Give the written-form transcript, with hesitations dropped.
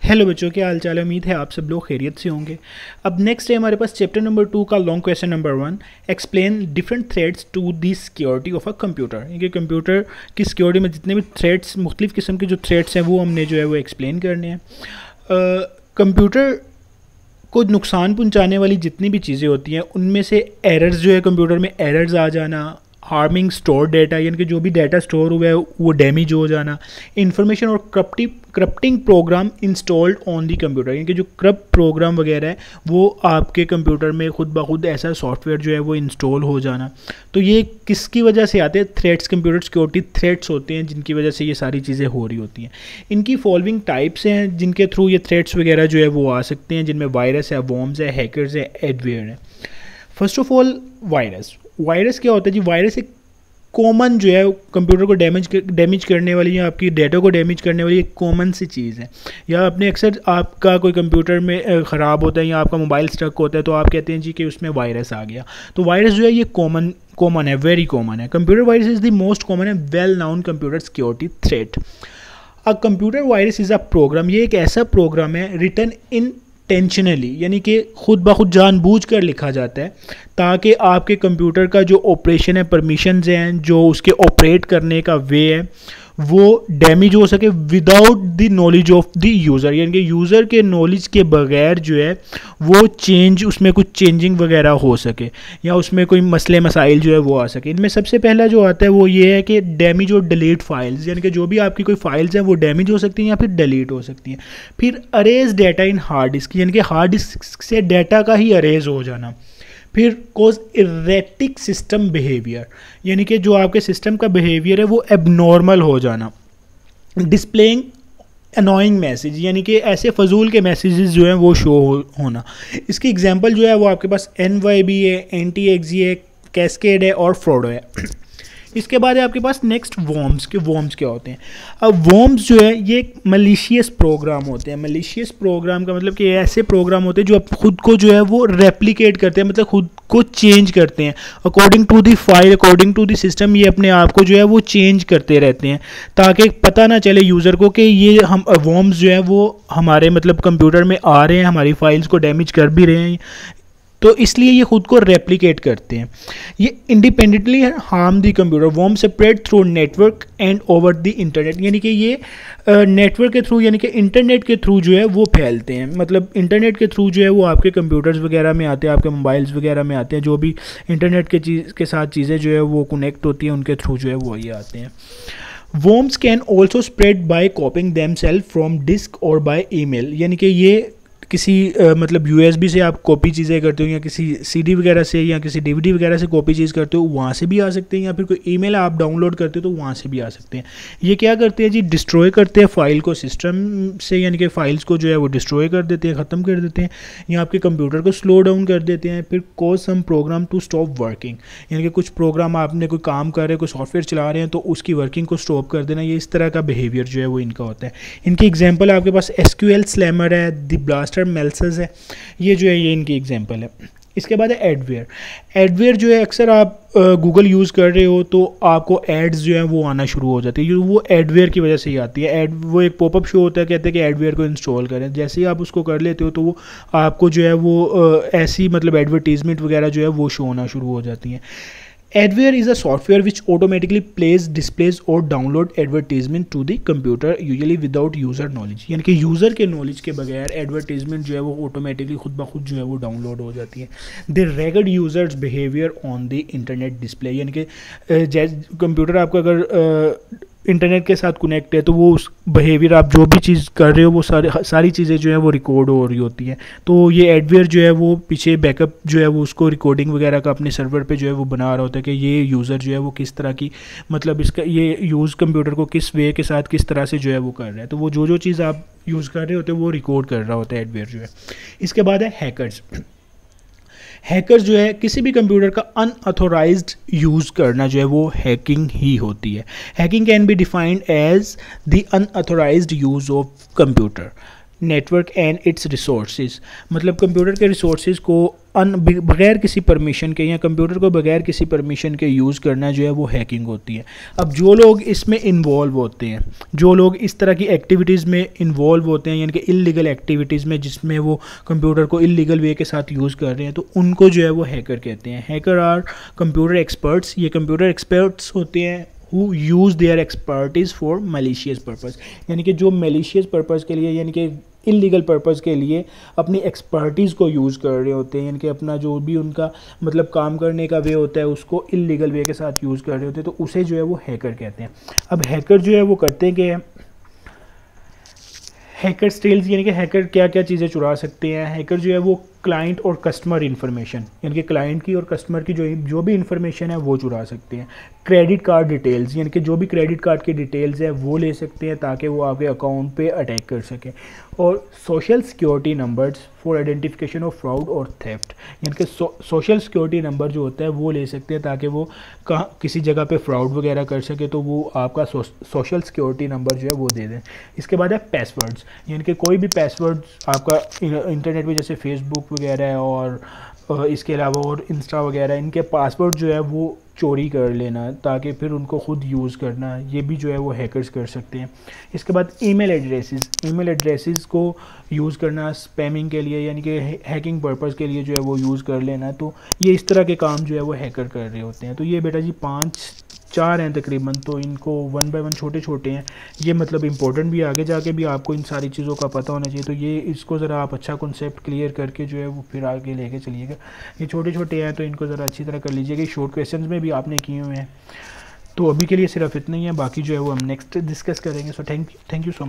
Hello बच्चों, क्या हाल चाल है। उम्मीद है आप सब लोग खैरियत से होंगे। अब नेक्स्ट है हमारे पास चैप्टर नंबर 2 का long question number 1, explain different threads to the security of a computer. ये कंप्यूटर की सिक्योरिटी में जितने भी थ्रेड्स, मुख्तलिफ किस्म के जो थ्रेड्स हैं वो हमने जो है वो एक्सप्लेन करने हैं। कंप्यूटर को नुकसान पहुंचाने वाली जितनी भी चीज़ें होती हैं उनमें से एरर्स जो है, कंप्यूटर में एरर्स आ जाना, हार्मिंग स्टोर डाटा यानी कि जो भी डाटा स्टोर हुआ है वो डैमेज हो जाना, इंफॉर्मेशन और corrupting program installed on the computer यानी कि जो करप्ट प्रोग्राम वगैरह है वो आपके कंप्यूटर में खुद ब खुद ऐसा सॉफ्टवेयर जो है वो इंस्टॉल हो जाना। तो ये किसकी वजह से आते हैं? थ्रेट्स, कंप्यूटर सिक्योरिटी थ्रेट्स होते हैं जिनकी वजह से ये सारी चीज़ें हो रही होती हैं। इनकी फॉलोइंग टाइप्स हैं जिनके थ्रू ये थ्रेट्स वगैरह जो है वो आ सकते हैं, जिनमें वायरस है, वॉर्म्स है, हैकर्स है, एडवेयर है। फर्स्ट ऑफ ऑल वायरस क्या होता है जी? वायरस एक कॉमन जो है कंप्यूटर को डैमेज करने वाली या आपकी डेटा को डैमेज करने वाली एक कॉमन सी चीज़ है। या आपने अक्सर आपका कोई कंप्यूटर में ख़राब होता है या आपका मोबाइल स्टक होता है तो आप कहते हैं जी कि उसमें वायरस आ गया। तो वायरस जो है ये कॉमन है, वेरी कॉमन है। Computer virus is the most common है well known computer security threat. A computer virus is a program, ये एक ऐसा प्रोग्राम है रिटन इंटेंशनली यानी कि खुद ब खुद जानबूझकर लिखा जाता है ताकि आपके कंप्यूटर का जो ऑपरेशन है, परमिशंस हैं, जो उसके ऑपरेट करने का वे है वो डैमेज हो सके without the knowledge of the user, यानी कि यूज़र के नॉलेज के बगैर जो है वो उसमें कुछ चेंजिंग वगैरह हो सके या उसमें कोई मसले मसाइल जो है वो आ सके। इनमें सबसे पहला जो आता है वो ये है कि डैमेज और डिलीट फाइल्स, यानी कि जो भी आपकी कोई फाइल्स हैं वो डैमेज हो सकती हैं या फिर डिलीट हो सकती हैं। फिर arrays data in hard disk, यानी कि हार्ड डिस्क से डाटा का ही अरेज हो जाना। फिर कोज इरेटिक सिस्टम बिहेवियर, यानी कि जो आपके सिस्टम का बिहेवियर है वो एबनॉर्मल हो जाना। डिस्प्लेइंग अनोइंग मैसेज, यानी कि ऐसे फजूल के मैसेजेस जो हैं वो शो होना। इसकी एग्जांपल जो है वो आपके पास NYB है, NTXE है, कैस्केड है और फ्रॉडो है। इसके बाद है आपके पास नेक्स्ट वॉर्म्स के। वॉर्म्स क्या होते हैं? अब वॉर्म्स जो है ये एक मलिशियस प्रोग्राम होते हैं। मलिशियस प्रोग्राम का मतलब कि ऐसे प्रोग्राम होते हैं जो आप खुद को जो है वो रेप्लिकेट करते हैं, मतलब खुद को चेंज करते हैं according to the file, according to the system. ये अपने आप को जो है वो चेंज करते रहते हैं ताकि पता ना चले यूज़र को कि ये हम वॉर्म्स जो है वो हमारे मतलब कंप्यूटर में आ रहे हैं, हमारी फाइल्स को डैमेज कर भी रहे हैं, तो इसलिए ये खुद को रेप्लिकेट करते हैं। ये independently harm the computer. Worm spread through network and over the internet, यानी कि ये नेटवर्क के थ्रू यानी कि इंटरनेट के थ्रू जो है वो फैलते हैं। मतलब इंटरनेट के थ्रू जो है वो आपके कंप्यूटर्स वगैरह में आते हैं, आपके मोबाइल्स वगैरह में आते हैं, जो भी इंटरनेट के साथ चीज़ें जो है वो कनेक्ट होती हैं उनके थ्रू जो है वो ये आते हैं। Worms can also spread by copying themselves from disk और बाय ईमेल, यानी कि ये किसी मतलब USB से आप कॉपी चीज़ें करते हो या किसी CD वगैरह से या किसी DVD वगैरह से कॉपी चीज़ करते हो वहाँ से भी आ सकते हैं, या फिर कोई ईमेल आप डाउनलोड करते हो तो वहाँ से भी आ सकते हैं। ये क्या करते हैं जी? डिस्ट्रॉय करते हैं फाइल को सिस्टम से, यानी कि फाइल्स को जो है वो डिस्ट्रॉय कर देते हैं, ख़त्म कर देते हैं, या आपके कंप्यूटर को स्लो डाउन कर देते हैं। फिर cause some program to stop working, यानी कि कुछ प्रोग्राम आपने कोई काम कर रहे हैं, कोई सॉफ्टवेयर चला रहे हैं तो उसकी वर्किंग को स्टॉप कर देना। ये इस तरह का बिहेवियर जो है वो इनका होता है। इनकी एग्जाम्पल आपके पास SQL स्लैमर है, द ब्लास्टर मेल्सस है, ये जो है ये इनकी एग्जांपल है। इसके बाद है एडवेयर। एडवेयर जो है अक्सर आप गूगल यूज़ कर रहे हो तो आपको एड्स जो है वो आना शुरू हो जाती है, वो एडवेयर की वजह से ही आती है। वो एक पॉपअप शो होता है, कहते हैं कि एडवेयर को इंस्टॉल करें। जैसे ही आप उसको कर लेते हो तो वो आपको जो है वो ऐसी मतलब एडवर्टीजमेंट वगैरह जो है वो शो होना शुरू हो जाती हैं। Adware is a software which automatically plays, displays और download advertisement to the computer usually without user knowledge, यानी कि यूज़र के नॉलेज के बगैर एडवर्टीजमेंट जो है वो ऑटोमेटिकली खुद ब खुद जो है वो डाउनलोड हो जाती है। The regard users behaviour on the internet display, यानी कि कंप्यूटर आपका अगर इंटरनेट के साथ कनेक्ट है तो वो उस बिहेवियर आप जो भी चीज़ कर रहे हो वो सारी चीज़ें जो है वो रिकॉर्ड हो रही होती हैं। तो ये एडवेयर जो है वो पीछे बैकअप जो है वो उसको रिकॉर्डिंग वगैरह का अपने सर्वर पे जो है वो बना रहा होता है कि ये यूज़र जो है वो किस तरह की मतलब इसका ये यूज़ कंप्यूटर को किस वे के साथ किस तरह से जो है वो कर रहा है। तो वो जो चीज़ आप यूज़ कर रहे होते हैं वो रिकॉर्ड कर रहा होता है एडवेयर जो है। इसके बाद है हैकर्स। हैकर्स जो है किसी भी कंप्यूटर का अनऑथोराइज्ड यूज़ करना जो है वो हैकिंग ही होती है। Hacking can be defined as the unauthorized use of computer. Network and its resources, मतलब कंप्यूटर के रिसोर्सेज को बगैर किसी परमिशन के या कंप्यूटर को बगैर किसी परमिशन के यूज़ करना जो है वो हैकिंग होती है। अब जो लोग इसमें इन्वॉल्व होते हैं, जो लोग इस तरह की एक्टिविटीज़ में इन्वॉल्व होते हैं यानी कि इल्लीगल एक्टिविटीज़ में जिसमें वो कंप्यूटर को इल्लीगल वे के साथ यूज़ कर रहे हैं, तो उनको जो है वो हैकर कहते हैं। हैकर आर कंप्यूटर एक्सपर्ट्स, ये कंप्यूटर एक्सपर्ट्स होते हैं who use their expertise for malicious purpose, यानी कि जो malicious purpose के लिए यानी कि इलीगल पर्पज़ के लिए अपनी एक्सपर्टीज़ को यूज़ कर रहे होते हैं, यानी कि अपना जो भी उनका मतलब काम करने का वे होता है उसको इलीगल वे के साथ यूज़ कर रहे होते हैं, तो उसे जो है वो हैकर कहते हैं। अब हैकर जो है वो करते हैं कि हैकर स्टेल्स, यानी कि हैकर क्या क्या चीज़ें चुरा सकते हैं। हैकर जो है वो क्लाइंट और कस्टमर इन्फॉर्मेशन, यानी कि क्लाइंट की और कस्टमर की जो भी इन्फॉर्मेशन है वो चुरा सकते हैं। क्रेडिट कार्ड डिटेल्स, यानी कि जो भी क्रेडिट कार्ड की डिटेल्स है वो ले सकते हैं ताकि वो आपके अकाउंट पे अटैक कर सकें। और social security numbers for identification of fraud और थेफ्ट, यानी कि सोशल सिक्योरिटी नंबर जो होता है वो ले सकते हैं ताकि वो कहाँ किसी जगह पे फ्रॉड वगैरह कर सके तो वो आपका सोशल सिक्योरिटी नंबर जो है वो दे दें। इसके बाद है पासवर्ड्स, यानी कि कोई भी पासवर्ड आपका इंटरनेट पे जैसे फेसबुक वगैरह है और इसके अलावा और इंस्टा वगैरह, इनके पासवर्ड जो है वो चोरी कर लेना ताकि फिर उनको ख़ुद यूज़ करना, ये भी जो है वो हैकर्स कर सकते हैं। इसके बाद ईमेल एड्रेसेस को यूज़ करना स्पैमिंग के लिए, यानी कि हैकिंग पर्पज़ के लिए जो है वो यूज़ कर लेना, तो ये इस तरह के काम जो है वो हैकर कर रहे होते हैं। तो ये बेटा जी 4 हैं तकरीबन, तो इनको 1 बाय 1 छोटे छोटे हैं, ये मतलब इंपॉर्टेंट भी, आगे जाके भी आपको इन सारी चीज़ों का पता होना चाहिए। तो ये इसको ज़रा आप अच्छा कॉन्सेप्ट क्लियर करके जो है वो फिर आगे लेके चलिएगा। ये छोटे छोटे हैं तो इनको ज़रा अच्छी तरह कर लीजिएगा, शॉर्ट क्वेश्चंस में भी आपने किए हुए हैं। तो अभी के लिए सिर्फ इतना ही है, बाकी जो है वो हम नेक्स्ट डिस्कस करेंगे। So thank you so much.